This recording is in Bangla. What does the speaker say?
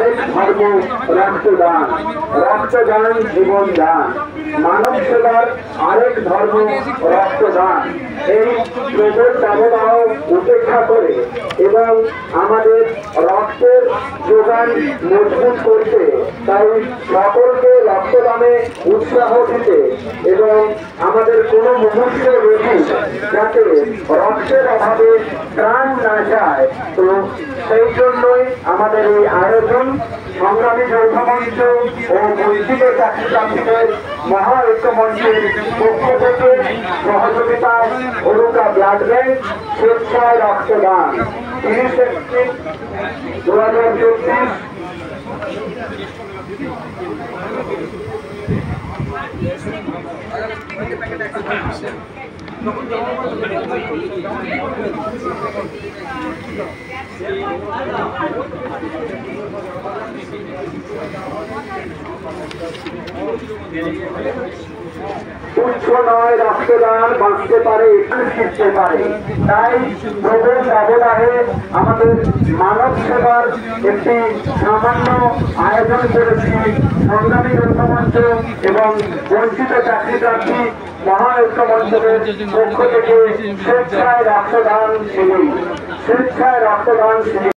আরেক ধর্ম রক্তদান। রক্তদান জীবন দান। মানব সেবার আরেক ধর্ম রক্তদান। এই প্রবল দাবদাহ উপেক্ষা করে এবং আমাদের রক্তের যোগান মজবুত করতে, তাই সকলকে রক্তদানে উৎসাহ দিতে এবং আমাদের কোনো মুহূর্ত রোগী যাতে রক্তের অভাবে প্রাণ না যায়, তো সেই জন্যই আমাদের এই আয়োজন। সংগ্রামী যৌথ মঞ্চ ও বৈদিক চাকরিপ্রার্থীদের মহা ঐক্য মঞ্চের পক্ষ থেকে সহযোগিতায় হলুকা ব্লাড ব্যাংক স্বেচ্ছায় রক্তদান 30 এপ্রিল 2024। তুচ্ছ নয় রক্তদান, বাঁচতে পারে একটু শিখতে পারে। তাই প্রবল দাবদাহে আমাদের মানব সেবার একটি সামান্য আয়োজন করেছি সংগ্রামী যৌথ মঞ্চ এবং বঞ্চিত চাকরিপ্রার্থী মহা ঐক্য মঞ্চের পক্ষ থেকে স্বেচ্ছায় রক্তদান শিবির।